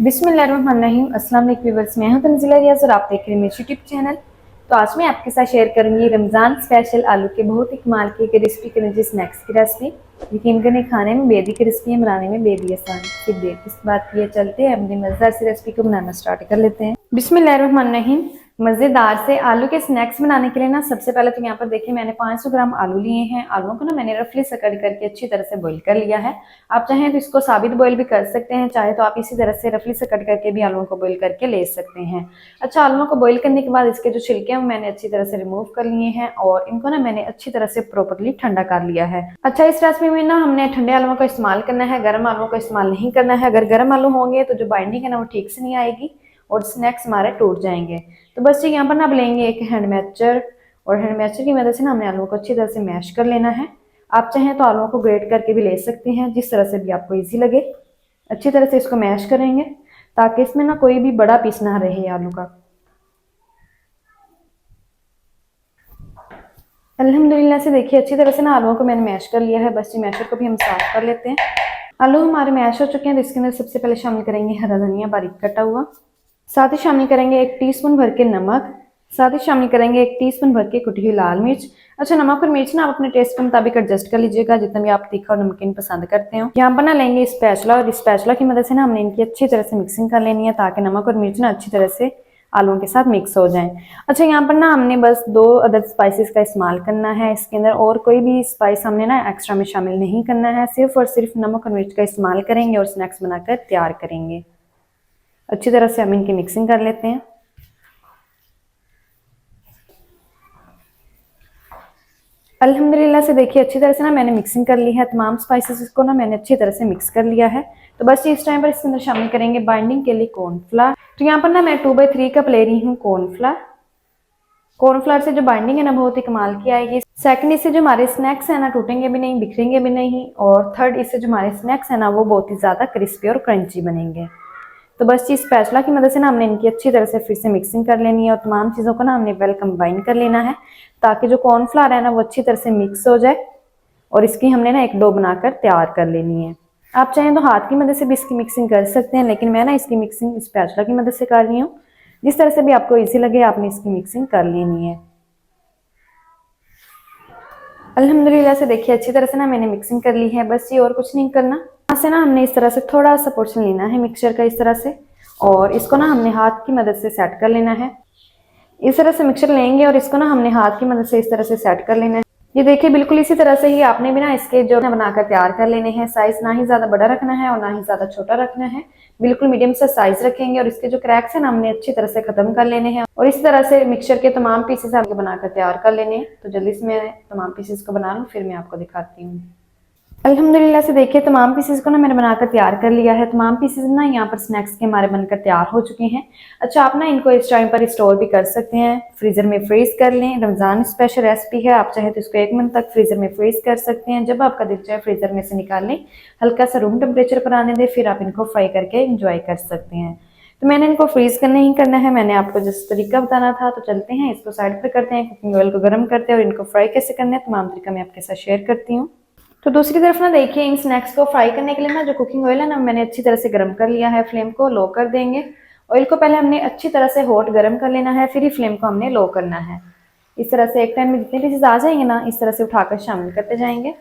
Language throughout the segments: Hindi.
बिस्मिल्लाहिर्रहमानिर्रहीम। अस्सलाम वालेकुम व्यूअर्स, मैं हूं तंजीला रियाज और आप देख रहे हैं मेरे यूट्यूब चैनल। तो आज मैं आपके साथ शेयर करूंगी रमज़ान स्पेशल आलू के बहुत ही कमाल के क्रिस्पी क्रंची स्नैक्स की रेसिपी। यकीन करें खाने में बेहद क्रिस्पी है, बनाने में बेहद आसान। फिर देर किस बात की है, चलते हैं अपनी मज़ेदार सी रेसिपी को बनाना स्टार्ट कर लेते हैं। बिस्मिल्लाहिर्रहमानिर्रहीम। मज़ेदार से आलू के स्नैक्स बनाने के लिए ना सबसे पहले तो यहाँ पर देखिए मैंने 500 ग्राम आलू लिए हैं। आलूओं को ना मैंने रफली से कट करके अच्छी तरह से बॉईल कर लिया है। आप चाहें तो इसको साबित बॉईल भी कर सकते हैं, चाहे तो आप इसी तरह से रफली से कट करके भी आलूओं को बॉईल करके ले सकते हैं। अच्छा, आलूओं को बॉईल करने के बाद इसके जो छिलके हैं मैंने अच्छी तरह से रिमूव कर लिए हैं और इनको ना मैंने अच्छी तरह से प्रॉपरली ठंडा कर लिया है। अच्छा, इस रेसिपी में ना हमने ठंडे आलूओं का इस्तेमाल करना है, गर्म आलूओं का इस्तेमाल नहीं करना है। अगर गर्म आलू होंगे तो जो बाइंडिंग है ना वो ठीक से नहीं आएगी और स्नैक्स हमारे टूट जाएंगे। तो बस यहाँ पर ना आप लेंगे एक हैंड मैचर और हैंड मैचर की मदद से ना हमने आलूओं को अच्छी तरह से मैश कर लेना है। आप चाहें तो आलूओं को ग्रेट करके भी ले सकते हैं, जिस तरह से भी आपको इजी लगे। अच्छी तरह से इसको मैश करेंगे ताकि इसमें ना कोई भी बड़ा पीस ना रहे आलू का। अल्हम्दुलिल्लाह से देखिए अच्छी तरह से ना आलूओं को मैंने मैश कर लिया है। बस ये मैशर को भी हम साफ कर लेते हैं। आलू हमारे मैश हो चुके हैं तो इसके अंदर सबसे पहले शामिल करेंगे हरा धनिया बारीक कटा हुआ। साथ ही शामिल करेंगे 1 टीस्पून भर के नमक। साथ ही शामिल करेंगे 1 टीस्पून भर के कुटी हुई लाल मिर्च। अच्छा, नमक और मिर्च ना आप अपने टेस्ट के मुताबिक एडजस्ट कर लीजिएगा, जितना भी आप तीखा और नमकीन पसंद करते हो। यहाँ पर ना लेंगे स्पैचुला और स्पैचुला की मदद से ना हमने इनकी अच्छी तरह से मिक्सिंग कर लेनी है ताकि नमक और मिर्च ना अच्छी तरह से आलूओं के साथ मिक्स हो जाएं। अच्छा, यहाँ पर ना हमने बस 2 अदद स्पाइसेस का इस्तेमाल करना है इसके अंदर, और कोई भी स्पाइस हमने ना एक्स्ट्रा में शामिल नहीं करना है। सिर्फ और सिर्फ नमक और मिर्च का इस्तेमाल करेंगे और स्नैक्स बनाकर तैयार करेंगे। अच्छी तरह से हम इनकी मिक्सिंग कर लेते हैं। अल्हम्दुलिल्लाह से देखिए अच्छी तरह से ना मैंने मिक्सिंग कर ली है। तमाम स्पाइसेस को ना मैंने अच्छी तरह से मिक्स कर लिया है। तो बस इस टाइम पर इसके अंदर शामिल करेंगे बाइंडिंग के लिए कॉर्नफ्लावर। तो यहाँ पर ना मैं 2/3 कप ले रही हूँ कॉर्नफ्लावर। कॉर्नफ्लावर से जो बाइंडिंग है ना बहुत ही कमाल की आएगी। सेकंड, इससे जो हमारे स्नैक्स है ना टूटेंगे भी नहीं, बिखरेंगे भी नहीं। और थर्ड, इससे जो हमारे स्नैक्स है ना वो बहुत ही ज्यादा क्रिस्पी और क्रंची बनेंगे। तो बस इस स्पैचुला की मदद से ना हमने इनकी अच्छी तरह से फिर से मिक्सिंग कर लेनी है और तमाम चीज़ों को ना हमने वेल कंबाइन कर लेना है ताकि जो कॉर्नफ्लावर है ना वो अच्छी तरह से मिक्स हो जाए और इसकी हमने ना एक डो बनाकर तैयार कर लेनी है। आप चाहें तो हाथ की मदद से भी इसकी मिक्सिंग कर सकते हैं, लेकिन मैं ना इसकी मिक्सिंग स्पैचुला की मदद से कर रही हूँ। जिस तरह से भी आपको ईजी लगे आपने इसकी मिक्सिंग कर लेनी है। अल्हम्दुलिल्लाह से देखिए अच्छी तरह से ना मैंने मिक्सिंग कर ली है। बस ये और कुछ नहीं करना। यहाँ से ना हमने इस तरह से थोड़ा सा पोर्शन लेना है मिक्सचर का इस तरह से, और इसको ना हमने हाथ की मदद से सेट कर लेना है। इस तरह से मिक्सचर लेंगे और इसको ना हमने हाथ की मदद से इस तरह से सेट कर लेना है। ये देखिए बिल्कुल इसी तरह से ही आपने भी ना इसके जो बनाकर तैयार कर लेने हैं। साइज ना ही ज्यादा बड़ा रखना है और ना ही ज्यादा छोटा रखना है, बिल्कुल मीडियम सा साइज रखेंगे। और इसके जो क्रैक्स है ना हमने अच्छी तरह से खत्म कर लेने हैं और इस तरह से मिक्सचर के तमाम पीसेस आपको बनाकर तैयार कर लेने हैं। तो जल्दी से मैं तमाम पीसेस को बना लूँ फिर मैं आपको दिखाती हूँ। अल्हम्दुलिल्लाह से देखिए तमाम पीसेस को ना मैंने बनाकर तैयार कर लिया है। तमाम पीसेस ना यहाँ पर स्नैक्स के हमारे बनकर तैयार हो चुके हैं। अच्छा, आप ना इनको इस टाइम पर स्टोर भी कर सकते हैं, फ्रीजर में फ्रीज कर लें। रमजान स्पेशल रेसिपी है, आप चाहे तो इसको 1 मंथ तक फ्रीजर में फ्रीज कर सकते हैं। जब आपका दिल चाहे फ्रीजर में से निकाल लें, हल्का सा रूम टेम्परेचर पर आने दें, फिर आप इनको फ्राई करके इंजॉय कर सकते हैं। तो मैंने इनको फ्रीज करना ही करना है, मैंने आपको जिस तरीका बताना था। तो चलते हैं इसको साइड पर करते हैं, कुकिंग ऑयल को गर्म करते हैं और इनको फ्राई कैसे करना है तमाम तरीका मैं आपके साथ शेयर करती हूँ। तो दूसरी तरफ ना देखिए इन स्नैक्स को फ्राई करने के लिए ना जो कुकिंग ऑयल है ना मैंने अच्छी तरह से गर्म कर लिया है। फ्लेम को लो कर देंगे। ऑयल को पहले हमने अच्छी तरह से हॉट गर्म कर लेना है, फिर ही फ्लेम को हमने लो करना है। इस तरह से एक टाइम में जितने पीसेस आ जाएंगे ना इस तरह से उठाकर शामिल करते जाएंगे।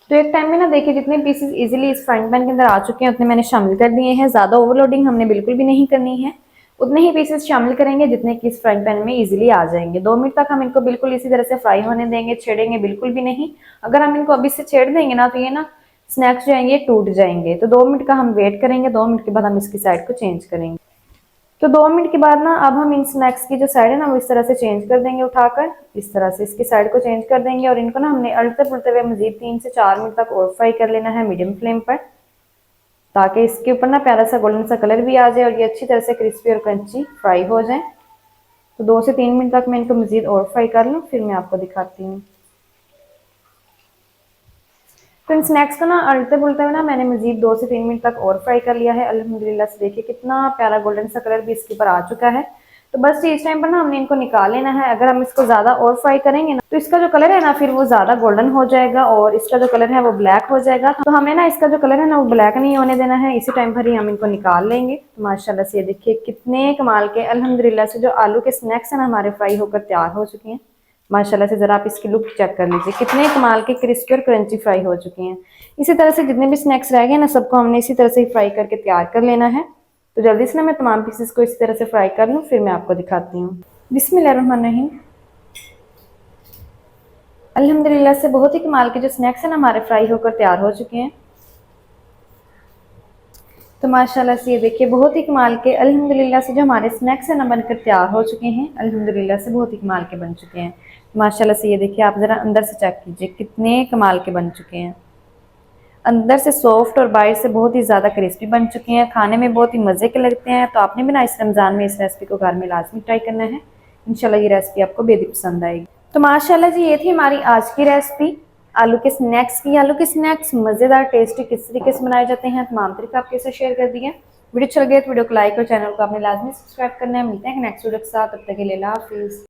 तो एक टाइम में ना देखिए जितने पीसेस इजीली इस फ्राइंग पैन के अंदर आ चुके हैं उतने मैंने शामिल कर दिए हैं। ज्यादा ओवरलोडिंग हमने बिल्कुल भी नहीं करनी है, उतने ही पीसेस शामिल करेंगे जितने कि इस फ्राइंग पैन में इजीली आ जाएंगे। 2 मिनट तक हम इनको बिल्कुल इसी तरह से फ्राई होने देंगे, छेड़ेंगे बिल्कुल भी नहीं। अगर हम इनको अभी से छेड़ देंगे ना तो ये ना स्नैक्स जो है टूट जाएंगे। तो 2 मिनट का हम वेट करेंगे, 2 मिनट के बाद हम इसकी साइड को चेंज करेंगे। तो 2 मिनट के बाद ना अब हम इन स्नैक्स की जो साइड है ना वो इस तरह से चेंज कर देंगे, उठाकर इस तरह से इसकी साइड को चेंज कर देंगे। और इनको ना हमने अड़ते पुलते हुए मजीद 3 से 4 मिनट तक और फ्राई कर लेना है मीडियम फ्लेम पर, ताकि इसके ऊपर ना प्यारा सा गोल्डन सा कलर भी आ जाए और ये अच्छी तरह से क्रिस्पी और क्रंची फ्राई हो जाए। तो 2 से 3 मिनट तक मैं इनको मजीद और फ्राई कर लूँ फिर मैं आपको दिखाती हूँ। तो इन स्नैक्स को ना अड़ते बुलते हुए ना मैंने मजीद 2 से 3 मिनट तक और फ्राई कर लिया है। अल्हम्दुलिल्लाह से देखिए कितना प्यारा गोल्डन सा कलर भी इसके ऊपर आ चुका है। तो बस इस टाइम पर ना हमने इनको निकाल लेना है। अगर हम इसको ज़्यादा और फ्राई करेंगे ना तो इसका जो कलर है ना फिर वो ज़्यादा गोल्डन हो जाएगा और इसका जो कलर है वो ब्लैक हो जाएगा। तो हमें ना इसका जो कलर है ना वो ब्लैक नहीं होने देना है, इसी टाइम पर ही हम इनको निकाल लेंगे। तो माशाल्लाह से ये देखिए कितने कमाल के अल्हम्दुलिल्लाह से जो आलू के स्नैक्स है ना हमारे फ्राई होकर तैयार हो चुके हैं। माशाल्लाह से ज़रा आप इसकी लुक चेक कर लीजिए, कितने कमाल के क्रिस्पी और क्रंची फ्राई हो चुके हैं। इसी तरह से जितने भी स्नैक्स रह गए ना सबको हमने इसी तरह से ही फ्राई करके तैयार कर लेना है। तो जल्दी से ना मैं तमाम पीसेस को इसी तरह से फ्राई कर लूँ, फिर मैं आपको दिखाती हूँ। बिस्मिल्लाहिर्रहमानिर्रहीम। अल्हम्दुलिल्लाह से बहुत ही कमाल के जो स्नैक्स हैं ना हमारे फ्राई होकर तैयार हो चुके हैं। तो माशाल्लाह से ये देखिए बहुत ही कमाल के अल्हम्दुलिल्लाह से जो हमारे स्नैक्स हैं ना बनकर तैयार हो चुके हैं। अल्हम्दुलिल्लाह से बहुत ही कमाल के बन चुके हैं। माशाल्लाह से ये देखिए आप ज़रा अंदर से चेक कीजिए कितने कमाल के बन चुके हैं। अंदर से सॉफ्ट और बाहर से बहुत ही ज़्यादा क्रिस्पी बन चुके हैं। खाने में बहुत ही मज़े के लगते हैं। तो आपने भी ना इस रमज़ान में इस रेसिपी को घर में लाजमी ट्राई करना है। इंशाल्लाह ये रेसिपी आपको बेहद पसंद आएगी। तो माशाल्लाह जी ये थी हमारी आज की रेसिपी आलू के स्नैक्स की। आलू के स्नैक्स मज़ेदार टेस्टी किस तरीके से बनाए जाते हैं तमाम तरीके आपके साथ शेयर कर दिए। वीडियो अच्छा लगे तो वीडियो को लाइक और चैनल को आपने लाजमी सब्सक्राइब करना है। मिलते हैं नेक्स्ट वीडियो के साथ, तब तक के लिए अल्लाह हाफिज़।